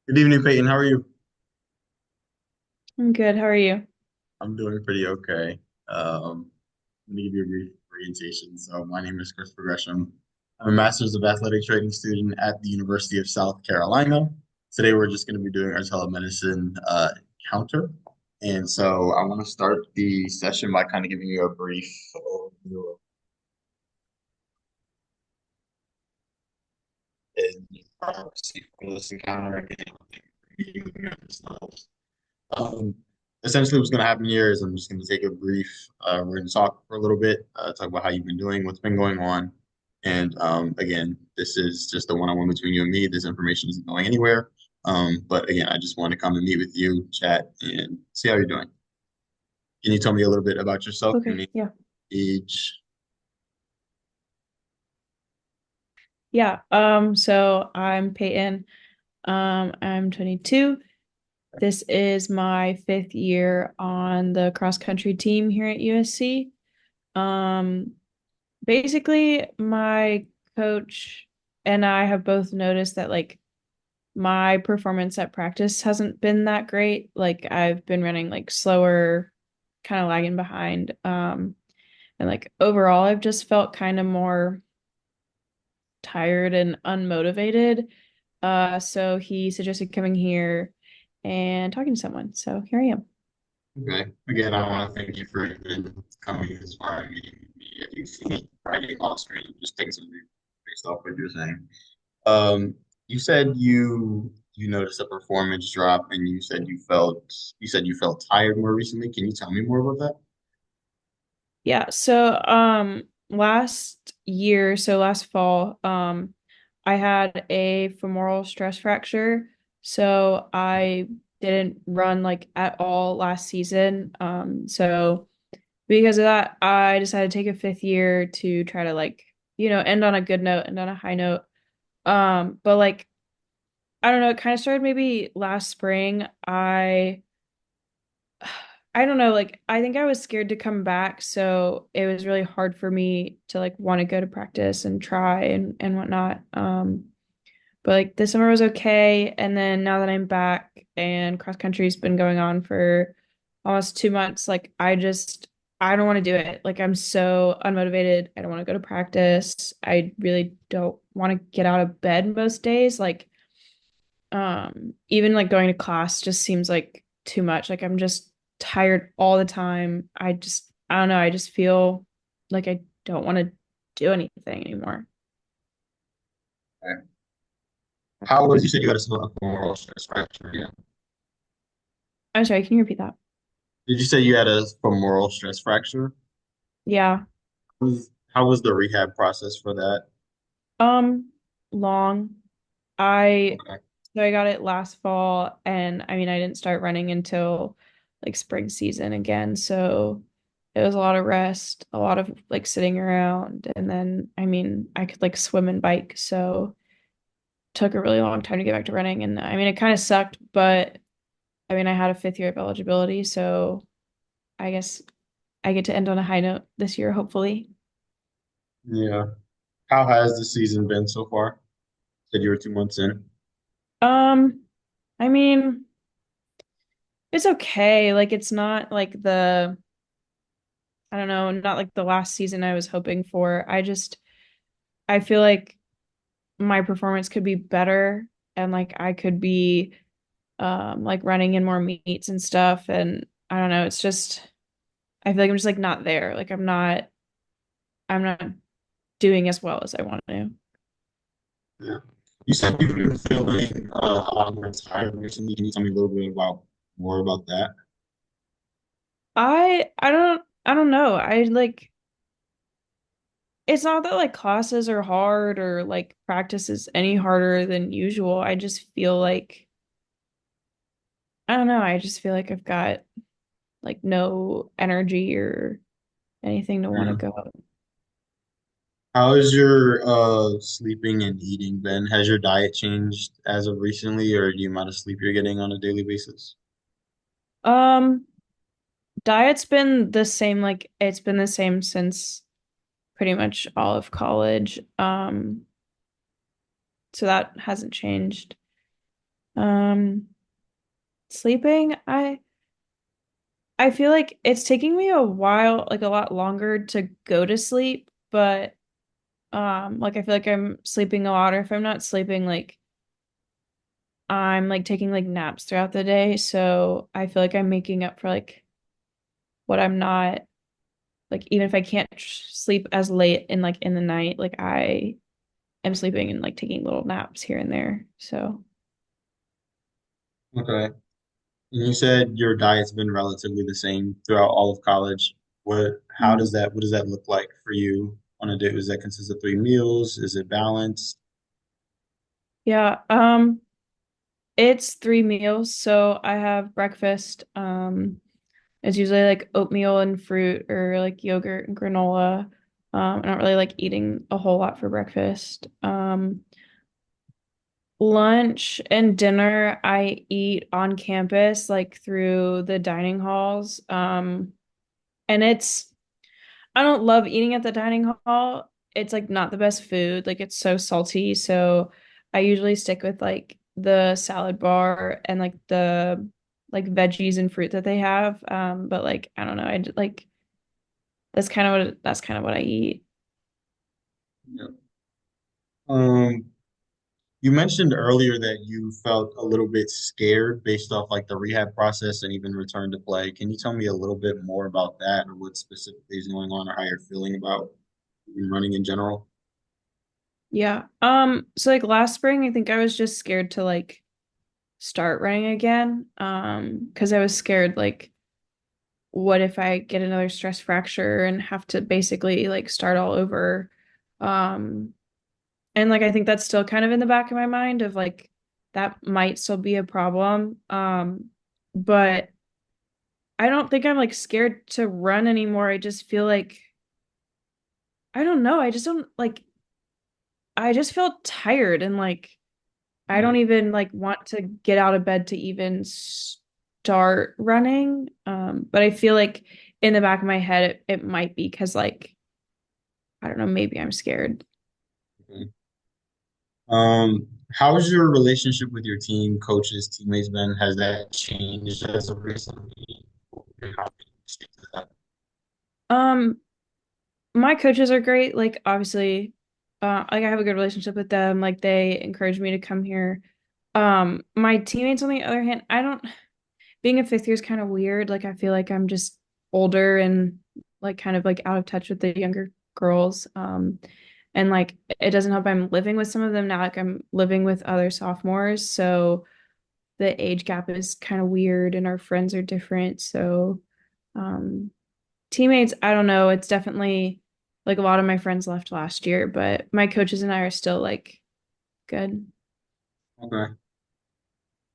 Good evening, Peyton. How are you? I'm good. How are you? I'm doing pretty okay. Let me give you a brief orientation. So, my name is Gresham. I'm a Master's of Athletic Training student at the University of South Carolina. Today, we're just going to be doing our telemedicine encounter. And so, I want to start the session by kind of giving you a brief overview of this encounter and Um, essentially, what's going to happen here is I'm just going to take a brief. We're going to talk for a little bit, talk about how you've been doing, what's been going on, and again, this is just a one-on-one between you and me. This information isn't going anywhere. But again, I just want to come and meet with you, chat, and see how you're doing. Can you tell me a little bit about yourself, your Okay, name, yeah. age? Yeah. So I'm Peyton. I'm 22. This is my fifth year on the cross country team here at USC. Um, Basically, my coach and I have both noticed that my performance at practice hasn't been that great. Like I've been running like slower, kind of lagging behind. And like overall, I've just felt kind of more tired and unmotivated. So he suggested coming here and talking to someone. So here I am. Okay. Again, I want to thank you for even coming this far and meeting me at UC, writing off screen, just take some based off what you're saying. Um, you said you noticed a performance drop, and you said you felt tired more recently. Can you tell me more about that? Yeah. So last year, so last fall, I had a femoral stress fracture. So I didn't run like at all last season. So because of that, I decided to take a fifth year to try to end on a good note and on a high note. But like I don't know, it kind of started maybe last spring. I don't know, like I think I was scared to come back, so it was really hard for me to like want to go to practice and try and whatnot. But like this summer was okay, and then now that I'm back and cross country's been going on for almost 2 months, like I don't want to do it. Like I'm so unmotivated. I don't want to go to practice. I really don't want to get out of bed most days. Like even like going to class just seems like too much. Like I'm just tired all the time. I don't know, I just feel like I don't want to do anything anymore. Okay. How was you said you had a femoral stress fracture? Yeah. I'm sorry, can you repeat that? Did you say you had a femoral stress fracture? Yeah. How was the rehab process for that? Um, Long. I Okay. so I got it last fall, and I mean I didn't start running until like spring season again. So it was a lot of rest, a lot of like sitting around, and then I mean I could like swim and bike, so took a really long time to get back to running. And I mean it kind of sucked, but I mean I had a fifth year of eligibility, so I guess I get to end on a high note this year, hopefully. Yeah. How has the season been so far? Said you were 2 months in. Um, I mean, it's okay. Like it's not like the I don't know, not like the last season I was hoping for. I feel like my performance could be better and like I could be like running in more meets and stuff, and I don't know, it's just I feel like I'm just like not there. Like I'm not doing as well as I want to. Yeah. You said you've been feeling a lot more tired recently. Can you tell me a little bit about more about that? I don't know. I like it's not that like classes are hard or like practice is any harder than usual. I just feel like I don't know, I just feel like I've got like no energy or anything to want to Yeah. go. How has your sleeping and eating been? Has your diet changed as of recently, or the amount of sleep you're getting on a daily basis? Um, Diet's been the same, like it's been the same since pretty much all of college. So that hasn't changed. Um, Sleeping, I feel like it's taking me a while, like a lot longer to go to sleep, but like I feel like I'm sleeping a lot, or if I'm not sleeping, like I'm like taking like naps throughout the day, so I feel like I'm making up for like what I'm not, like even if I can't sleep as late in like in the night, like I am sleeping and like taking little naps here and there. So, Okay. And you said your diet's been relatively the same throughout all of college. Mhm. What does that look like for you on a day? Does that consist of three meals? Is it balanced? Yeah, it's 3 meals. So I have breakfast. It's usually like oatmeal and fruit or like yogurt and granola. I don't really like eating a whole lot for breakfast. Lunch and dinner I eat on campus, like through the dining halls. And I don't love eating at the dining hall. It's like not the best food. Like it's so salty. So I usually stick with like the salad bar and like the like veggies and fruit that they have. But like I don't know. Like that's kind of what I eat. Yeah. Um, you mentioned earlier that you felt a little bit scared based off like the rehab process and even return to play. Can you tell me a little bit more about that or what specifically is going on or how you're feeling about running in general? Yeah. So like last spring, I think I was just scared to like start running again. Because I was scared like what if I get another stress fracture and have to basically like start all over. Um And like I think that's still kind of in the back of my mind of like that might still be a problem. But I don't think I'm like scared to run anymore. I just feel like I don't know. I just don't like I just feel tired and like I don't Right. even like want to get out of bed to even start running. But I feel like in the back of my head it might be because like I don't know, maybe I'm scared. Okay. How's your relationship with your team, coaches, teammates been? Has that changed as of recently? How do you speak to that? Um my coaches are great. Like obviously, like I have a good relationship with them. Like they encourage me to come here. My teammates, on the other hand, I don't. Being a fifth year is kind of weird. Like I feel like I'm just older and like kind of like out of touch with the younger girls. And like it doesn't help. I'm living with some of them now. Like I'm living with other sophomores, so the age gap is kind of weird, and our friends are different. So, um, teammates, I don't know. It's definitely like a lot of my friends left last year, but my coaches and I are still like good. Okay.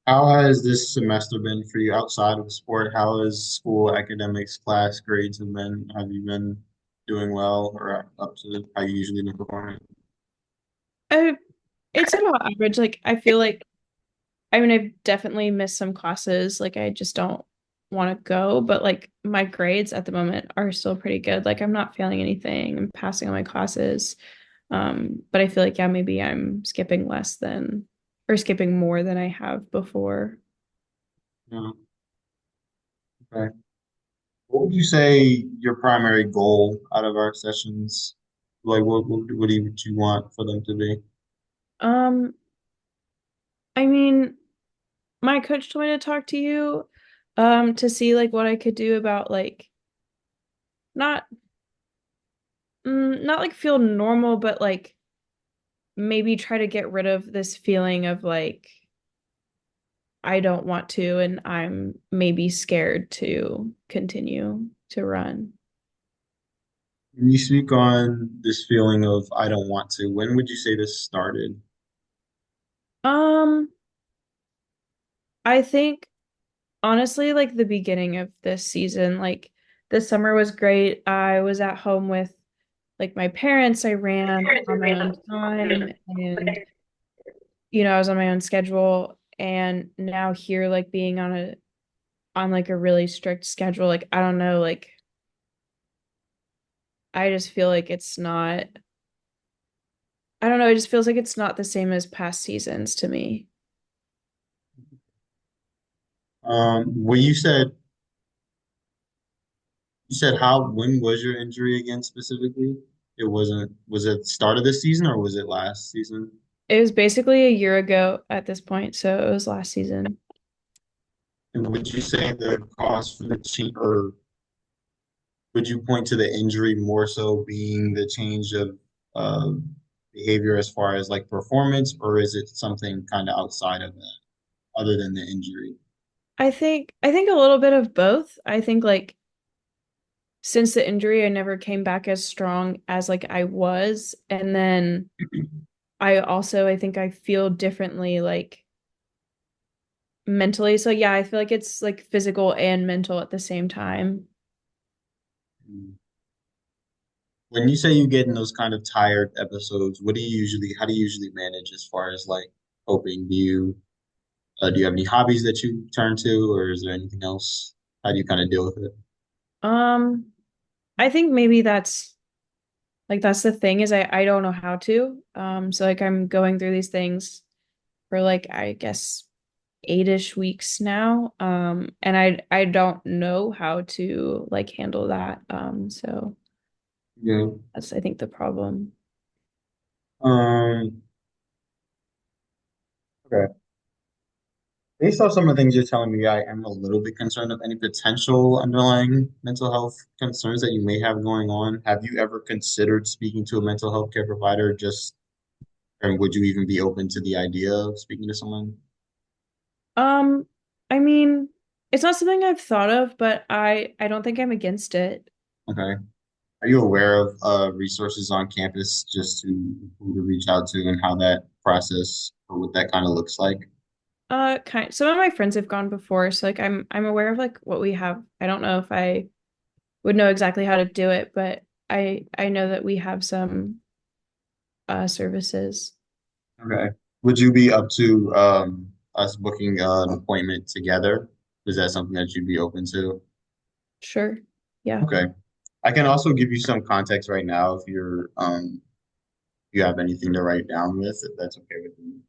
How has this semester been for you outside of sport? How has school, academics, class grades have been? Have you been doing well or up to how you usually been performing? I, it's about average. Like I feel like I mean I've definitely missed some classes. Like I just don't want to go, but like my grades at the moment are still pretty good. Like I'm not failing anything. I'm passing all my classes. But I feel like yeah, maybe I'm skipping less than or skipping more than I have before. No. Okay. What would you say your primary goal out of our sessions? Like, would you want for them to be? Um, I mean, my coach told me to talk to you, to see like what I could do about like not not like feel normal, but like maybe try to get rid of this feeling of like I don't want to and I'm maybe scared to continue to run. When you speak on this feeling of I don't want to, when would you say this started? Um, I think honestly, like the beginning of this season, like the summer was great. I was at home with like my parents. I ran on my own time and I was on my own schedule. And now here, like being on like a really strict schedule, like I don't know, like I just feel like it's not, I don't know, it just feels like it's not the same as past seasons to me. Well, you said when was your injury again specifically? It wasn't, was it start of this season or was it last season? It was basically a year ago at this point, so it was last season. And would you say the cause for the change, or would you point to the injury more so being the change of uh, behavior as far as like performance, or is it something kind of outside of that, other than the injury? I think a little bit of both. I think like since the injury, I never came back as strong as like I was, and then I think I feel differently like mentally. So yeah, I feel like it's like physical and mental at the same time. When you say you get in those kind of tired episodes, how do you usually manage as far as like coping? Do you have any hobbies that you turn to, or is there anything else? How do you kind of deal with it? Um, I think maybe that's the thing is I don't know how to. So like I'm going through these things for like I guess 8-ish weeks now. And I don't know how to like handle that. So Yeah. that's I think the problem. Um, okay. Based off some of the things you're telling me, I am a little bit concerned of any potential underlying mental health concerns that you may have going on. Have you ever considered speaking to a mental health care provider and would you even be open to the idea of speaking to someone? Um, I mean, it's not something I've thought of, but I don't think I'm against it. Okay. Are you aware of resources on campus just to who to reach out to and how that process or what that kind of looks like? Some of my friends have gone before, so like I'm aware of like what we have. I don't know if I would know exactly how to do it, but I know that we have some services. Okay. Would you be up to us booking an appointment together? Is that something that you'd be open to? Sure. Yeah. Okay. I can also give you some context right now if you have anything to write down with, if that's okay with you.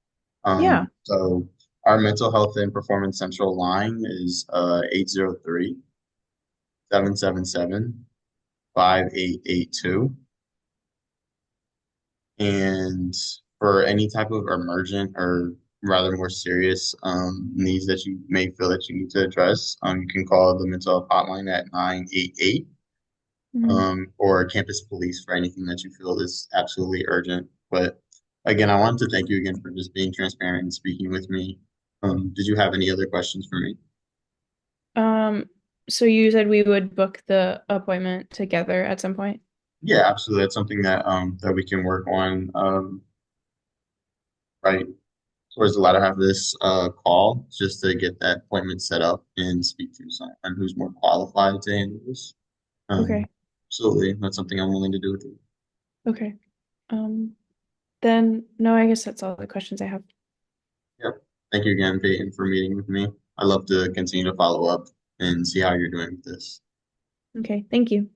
Yeah. So our mental health and performance central line is 803-777-5882. And for any type of emergent or rather more serious needs that you may feel that you need to address, you can call the mental health hotline at 988 Mhm. or campus police for anything that you feel is absolutely urgent. But again, I wanted to thank you again for just being transparent and speaking with me. Did you have any other questions for me? Um, so you said we would book the appointment together at some point? Yeah, absolutely. That's something that we can work on right towards the latter half of this call, just to get that appointment set up and speak to someone who's more qualified to handle this. Um, Okay. Absolutely, that's something I'm willing to do with you. Okay. Um, then no, I guess that's all the questions I have. Yep. Thank you again, Peyton, for meeting with me. I'd love to continue to follow up and see how you're doing with this. Okay. Thank you.